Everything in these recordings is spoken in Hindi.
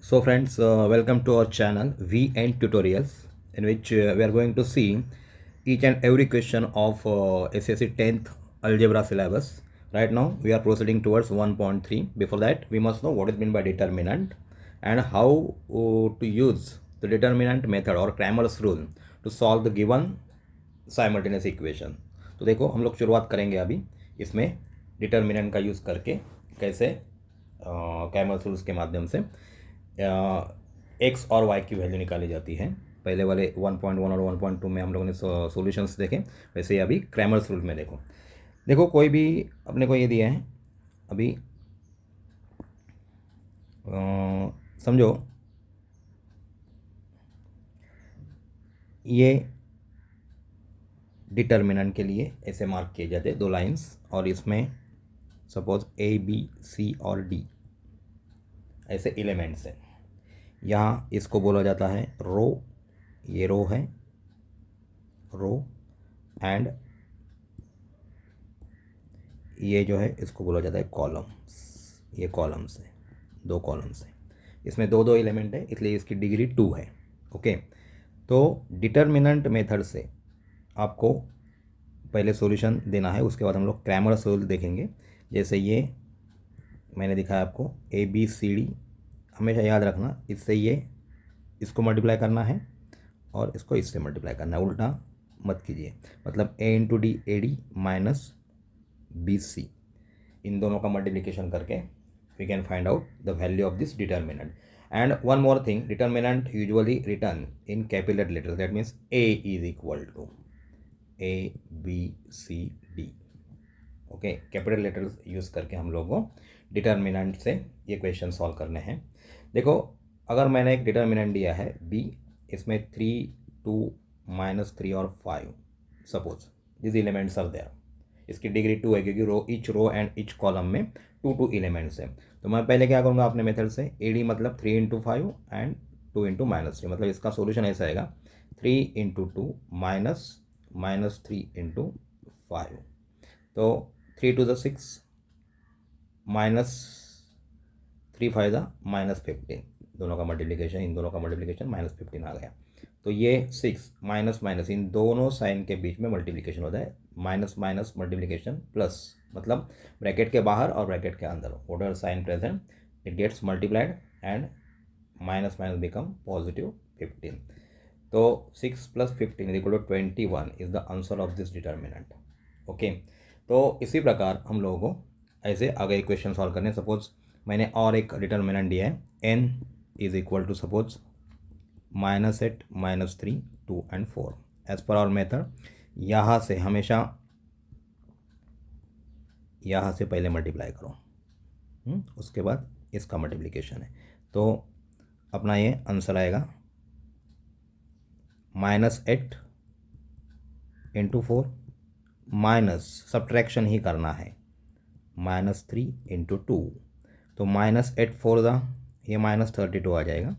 So friends, welcome to our channel VN Tutorials, in which we are going to see each and every question of SSC 10th algebra syllabus. Right now we are proceeding towards 1.3. Before that, we must know what is meant by determinant and how to use the determinant method or Cramer's rule to solve the given simultaneous equation. तो देखो, हम लोग शुरुआत करेंगे अभी इसमें डिटर्मिनेंट का यूज़ करके कैसे कैमर्स रूल्स के माध्यम से एक्स और वाई की वैल्यू निकाली जाती है। पहले वाले 1.1 और 1.2 में हम लोगों ने सॉल्यूशंस देखे, वैसे ही अभी क्रैमर्स रूल में देखो। देखो, कोई भी अपने को ये दिया है अभी, समझो ये डिटर्मिनेंट के लिए ऐसे मार्क किए जाते हैं दो लाइंस, और इसमें सपोज ए बी सी और डी ऐसे एलिमेंट्स हैं। यहाँ इसको बोला जाता है रो, ये रो है रो, एंड ये जो है इसको बोला जाता है कॉलम्स। ये कॉलम्स है, दो कॉलम्स है, इसमें दो दो एलिमेंट है, इसलिए इसकी डिग्री 2 है। ओके, तो डिटर्मिनेंट मेथड से आपको पहले सॉल्यूशन देना है, उसके बाद हम लोग क्रैमर्स रूल देखेंगे। जैसे ये मैंने दिखाया आपको ए बी सी डी, हमेशा याद रखना इससे ये इसको मल्टीप्लाई करना है और इसको इससे मल्टीप्लाई करना है, उल्टा मत कीजिए। मतलब A into D A D minus B C, इन दोनों का मल्टीप्लिकेशन करके we can find out the value of this determinant. And one more thing, determinant usually return in capital letters, that means A is equal to A B C D. Okay, capital letters use करके हम लोगों को डिटर्मिनेंट से ये क्वेश्चन सॉल्व करने हैं। देखो, अगर मैंने एक डिटर्मिनेंट दिया है बी, इसमें 3 2 -3 और 5, suppose this elements are there, इसकी डिग्री 2 है क्योंकि each row and each column में 2 2 एलिमेंट्स हैं। तो मैं पहले क्या करूँगा अपने मेथड से, ए डी मतलब 3 इंटू 5 एंड 2 इंटू -3, मतलब इसका सोल्यूशन ऐसा आएगा 3 इंटू 2 -3 इंटू 5। तो 3 2 6 -3 5 -15, दोनों का मल्टीप्लिकेशन, इन दोनों का मल्टीप्लिकेशन -15 आ गया। तो ये 6 माइनस माइनस इन दोनों साइन के बीच में मल्टीप्लिकेशन होता है, माइनस माइनस मल्टीप्लिकेशन प्लस, मतलब ब्रैकेट के बाहर और ब्रैकेट के अंदर whatever sign present it gets multiplied and minus minus become positive 15। तो 6 + 15 is equal to 21 is the answer of this determinant. Okay, तो इसी प्रकार हम लोगों को ऐसे आगे इक्वेशन सॉल्व करने। सपोज मैंने और एक डिटर्मिनेंट दिया है, n is equal to suppose -8 -3 2 and 4। As per our method, यहाँ से हमेशा यहाँ से पहले मल्टीप्लाई करो, उसके बाद इसका मल्टीप्लिकेशन है, तो अपना ये आंसर आएगा -8 इंटू 4 माइनस सब्ट्रैक्शन ही करना है -3 इंटू 2, तो -8 4 ये -32 आ जाएगा,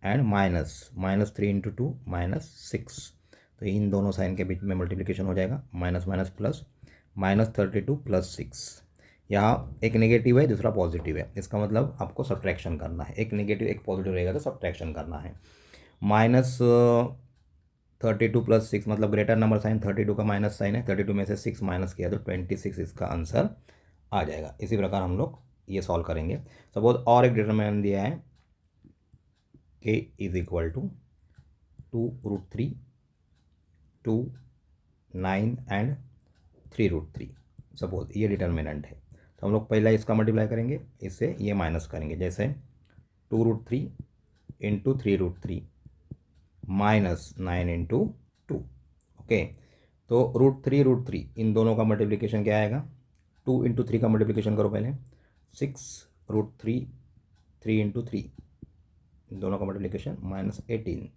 एंड -3 इंटू 2 -6, तो इन दोनों साइन के बीच में मल्टीप्लिकेशन हो जाएगा, माइनस माइनस प्लस, -32 + 6। यहाँ एक नेगेटिव है, दूसरा पॉजिटिव है, इसका मतलब आपको सब्ट्रैक्शन करना है, एक नेगेटिव एक पॉजिटिव रहेगा तो सब्ट्रैक्शन करना है। -32 + 6 मतलब ग्रेटर नंबर साइन, 32 का माइनस साइन है, 32 में से 6 माइनस किया तो 26 इसका आंसर आ जाएगा। इसी प्रकार हम लोग ये सॉल्व करेंगे। सपोज और एक डिटरमिनेंट दिया है k is equal to 2√3 2 9 and 3√3, suppose ये डिटर्मिनेंट है। तो हम लोग पहला इसका मल्टीप्लाई करेंगे, इससे ये माइनस करेंगे, जैसे 2√3 इंटू 3√3 -9 इंटू 2। ओके, तो √3 इन दोनों का मल्टीप्लिकेशन क्या आएगा, 2 इंटू 3 का मल्टीप्लिकेशन करो पहले, 6√3 3 इंटू 3, दोनों का मल्टीप्लिकेशन -18,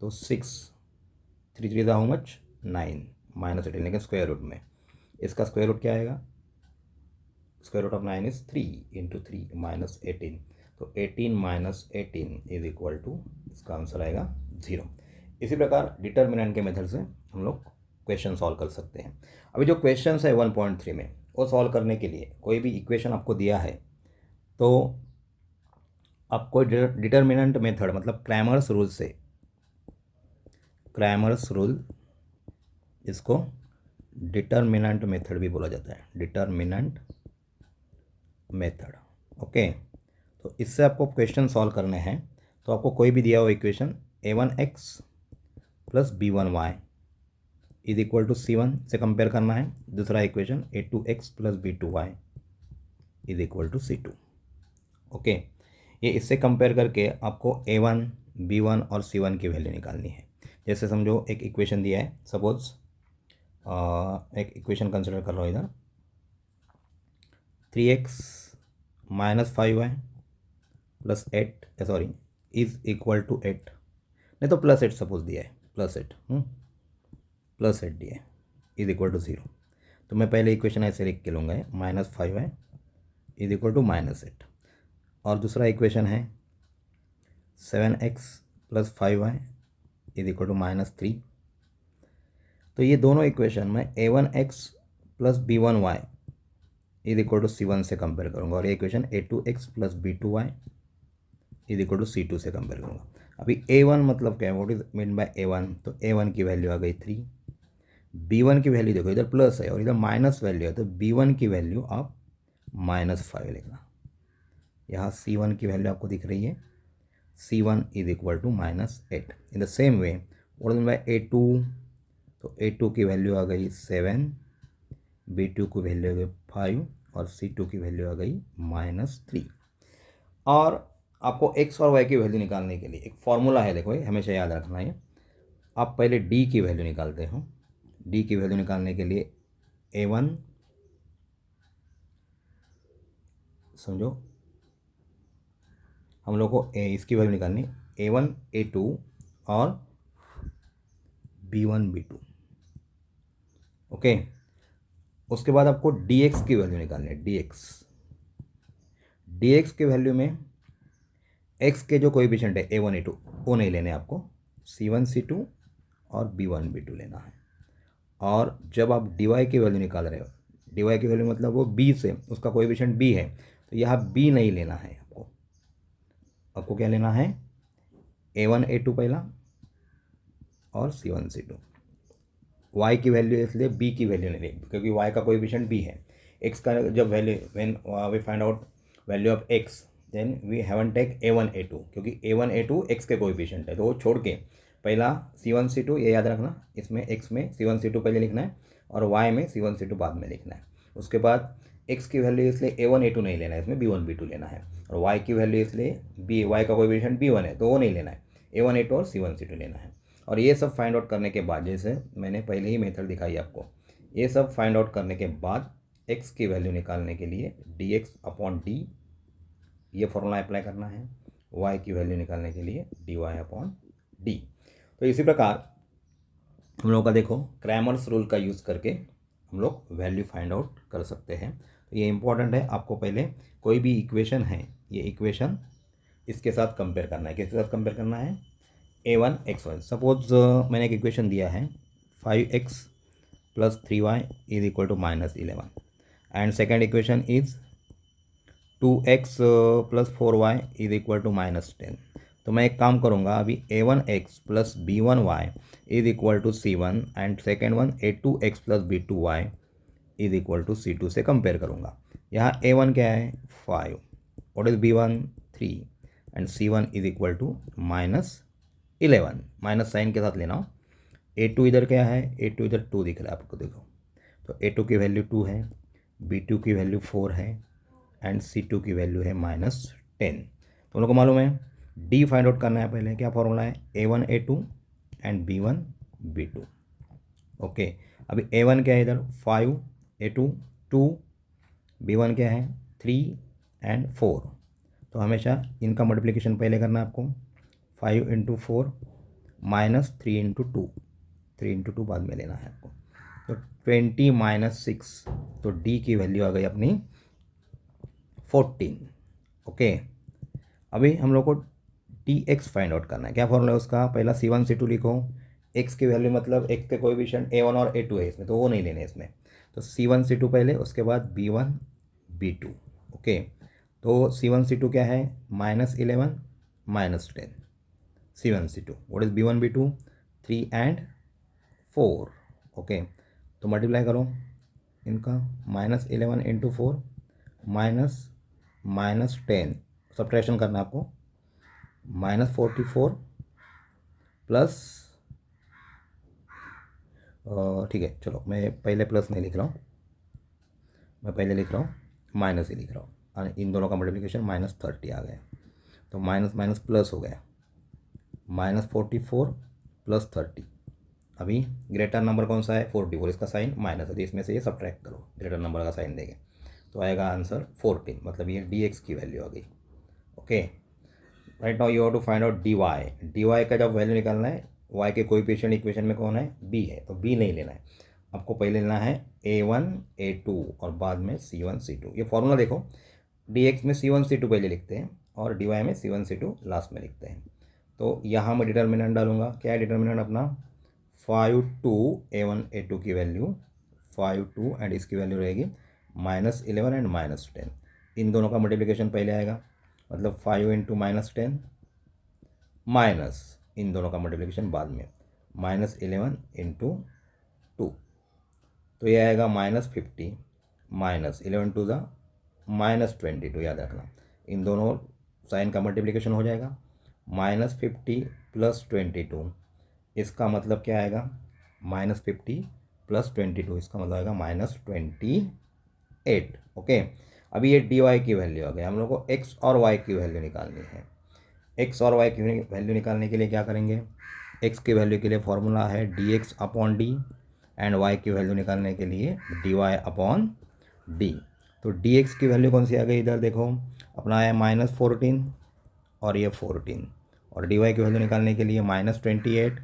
तो 6 3 3 हाउ मच 9 -18, लेकिन स्क्वायर रूट में इसका स्क्वायर रूट क्या आएगा, square root of 9 is 3 into 3 -18, तो 18 - 18 इज इक्वल टू, इसका आंसर आएगा 0। इसी प्रकार डिटर्मिनेंट के मेथड से हम लोग क्वेश्चन सॉल्व कर सकते हैं। अभी जो क्वेश्चन है 1.3 में, वो सॉल्व करने के लिए कोई भी इक्वेशन आपको दिया है तो आपको डिटर्मिनेंट मेथड मतलब क्रैमर्स रूल से, क्रैमर्स रूल, इसको डिटर्मिनेंट मेथड भी बोला जाता है, डिटर्मिनेंट मेथड। ओके, तो इससे आपको क्वेश्चन सॉल्व करने हैं। तो आपको कोई भी दिया हो equation a1x plus b1y is equal to c1 से कंपेयर करना है। दूसरा equation a2x plus b2y is equal to c2। Okay, ये इससे कंपेयर करके आपको a1, b1 और c1 की वैल्यू निकालनी है। जैसे समझो एक इक्वेशन दिया है, सपोज एक इक्वेशन कंसिडर कर लो इधर, 3x minus 5y plus 8 sorry is equal to 8, नहीं तो +8 सपोज दिया है, +8 +8 दिया है इज इक्वल टू 0। तो मैं पहले इक्वेशन ऐसे लिख के लूँगा, -5y इज इक्वल टू -8। और दूसरा इक्वेशन है 7x plus 5y is equal to -3। तो ये दोनों इक्वेशन में a1x plus b1y is equal to c1 से कंपेयर करूँगा, और ये equation a2x plus b2y is equal to c2 से कंपेयर करूँगा। अभी a1 मतलब क्या है, what is mean by a1, तो a1 की वैल्यू आ गई 3, b1 की वैल्यू देखो इधर प्लस है और इधर माइनस वैल्यू है, तो b1 की वैल्यू आप -5 लिखना। यहाँ c1 की वैल्यू आपको दिख रही है, c1 is equal to -8। In the same way what is by a2, तो a2 की वैल्यू आ गई 7, b2 की वैल्यू आ गई 5 और c2 की वैल्यू आ गई -3। और आपको x और y की वैल्यू निकालने के लिए एक फॉर्मूला है, देखो ये हमेशा याद रखना है। आप पहले d की वैल्यू निकालते हो, d की वैल्यू निकालने के लिए a1 समझो, हम लोग को इसकी वैल्यू निकालनी a1 a2 और b1 b2। ओके, उसके बाद आपको dx की वैल्यू निकालनी है, dx की वैल्यू में x के जो कोएफिशिएंट है a1 a2 वो नहीं लेने आपको, c1 c2 और b1 b2 लेना है। और जब आप dy की वैल्यू निकाल रहे हो, dy की वैल्यू मतलब वो b से, उसका कोएफिशिएंट b है, तो यहाँ b नहीं लेना है आपको। आपको क्या लेना है, a1 a2 पहला और c1 c2। y की वैल्यू इसलिए b की वैल्यू नहीं लेंगे क्योंकि y का कोएफिशिएंट b है। x का जब value when we find out value of x then we have take a1 a2, क्योंकि a1 a2 x के कोएफिशिएंट है, तो वो छोड़ के पहला c1 c2, ये याद रखना, इसमें x में c1 c2 पहले लिखना है और y में c1 c2 बाद में लिखना है। उसके बाद x की वैल्यू इसलिए a1 a2 नहीं लेना है, इसमें b1 b2 लेना है। और y की वैल्यू इसलिए y का कोएफिशिएंट b1 है तो वो नहीं लेना है, a1 a2 और c1 c2 लेना है। और ये सब फाइंड आउट करने के बाद, जैसे मैंने पहले ही मेथड दिखाई आपको, ये सब फाइंड आउट करने के बाद x की वैल्यू निकालने के लिए dx अपॉन d ये फॉर्मूला अप्लाई करना है, y की वैल्यू निकालने के लिए dy अपॉन d। तो इसी प्रकार हम लोग का देखो क्रैमर्स रूल का यूज़ करके हम लोग वैल्यू फाइंड आउट कर सकते हैं। तो ये इंपॉर्टेंट है, आपको पहले कोई भी इक्वेशन है, ये इक्वेशन इसके साथ कंपेयर करना है। किसके साथ कंपेयर करना है, a1 x1। सपोज मैंने एक इक्वेशन दिया है 5x plus 3y is equal to -11 and second equation is 2x plus 4y is equal to -10। तो मैं एक काम करूँगा, अभी a1x plus b1y is equal to c1 and second one a2x plus b2y is equal to c2 से कंपेयर करूँगा। यहाँ a1 क्या है 5, what is b1 3 and c1 is equal to -11, minus sign के साथ लेना हो। a2 इधर क्या है, a2 इधर 2 दिख रहा है आपको, देखो तो a2 की वैल्यू 2 है, b2 की वैल्यू 4 है एंड c2 की वैल्यू है -10। तो हम लोग को मालूम है d फाइंड आउट करना है। पहले क्या फॉर्मूला है, a1 a2 and b1 b2। Okay, अभी a1 क्या है इधर 5, a2 2, b1 क्या है 3 एंड 4। तो हमेशा इनका मल्टीप्लिकेशन पहले करना है आपको, 5 इंटू 4 -3 इंटू 2, 3 इंटू 2 बाद में लेना है आपको। तो 20 - 6, तो d की वैल्यू आ गई अपनी 14। ओके, अभी हम लोग को dx फाइंड आउट करना है। क्या फॉर्मूला है उसका, पहला c1 c2 लिखो, x की वैल्यू मतलब x के कोएफिशिएंट a1 और a2 है इसमें, तो वो नहीं लेने इसमें, तो c1 c2 पहले, उसके बाद b1 b2। ओके, तो C1 C2 क्या है, -11 -10, C1 C2. What is B1 B2, 3 and 4. Okay, तो मल्टीप्लाई करो इनका, -11 × 4 -10, सब्ट्रैक्शन करना आपको, -44 प्लस, ठीक है चलो मैं पहले प्लस नहीं लिख रहा हूँ, मैं पहले लिख रहा हूँ माइनस ही लिख रहा हूँ, और इन दोनों का मल्टीप्लिकेशन -30 आ गया, तो माइनस माइनस प्लस हो गया, -44 + 30। अभी ग्रेटर नंबर कौन सा है, 44, इसका साइन माइनस है, तो इसमें से ये सब्ट्रैक्ट करो, ग्रेटर नंबर का साइन देंगे तो आएगा आंसर 14, मतलब ये dx की वैल्यू आ गई। Okay, right now you have to find out dy का जब वैल्यू निकालना है, y के कोएफिशिएंट इक्वेशन में कौन है, b है, तो b नहीं लेना है, आपको पहले लेना है a1 a2 और बाद में c1 c2। ये फॉर्मूला देखो, dx में c1 c2 पहले लिखते हैं और dy में c1 c2 लास्ट में लिखते हैं। तो यहाँ मैं डिटर्मिनेंट डालूंगा, क्या है डिटर्मिनेंट अपना, 5 2 a1 a2 की वैल्यू 5 2 एंड इसकी वैल्यू रहेगी -11 एंड -10। इन दोनों का मल्टीप्लिकेशन पहले आएगा, मतलब 5 × -10 माइनस इन दोनों का मल्टीप्लिकेशन बाद में, -11 × 2, तो ये आएगा -50 -11 2 ज़ा -22, याद रखना इन दोनों साइन का मल्टीप्लिकेशन हो जाएगा, -50 + 22, इसका मतलब क्या आएगा, -50 + 22, इसका मतलब आएगा -28। ओके, अभी ये dy की वैल्यू आ गई, हम लोग को x और y की वैल्यू निकालनी है। x और y की वैल्यू निकालने के लिए क्या करेंगे, x की वैल्यू के लिए फॉर्मूला है dx/d एंड y की वैल्यू निकालने के लिए dy/d। तो dx की वैल्यू कौन सी आ गई, इधर देखो अपना है -14 और ये 14, और dy की वैल्यू निकालने के लिए -28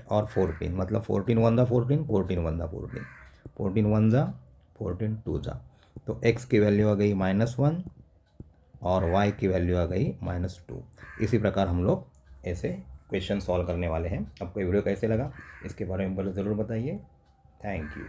और 14, मतलब 14 1 ज़ा 14, 14 1 ज़ा 14, 14 1 ज़ा 14 2 ज़ा, तो x की वैल्यू आ गई -1 और y की वैल्यू आ गई -2। इसी प्रकार हम लोग ऐसे क्वेश्चन सॉल्व करने वाले हैं। आपको ये वीडियो कैसे लगा, इसके बारे में ज़रूर बताइए। Thank you.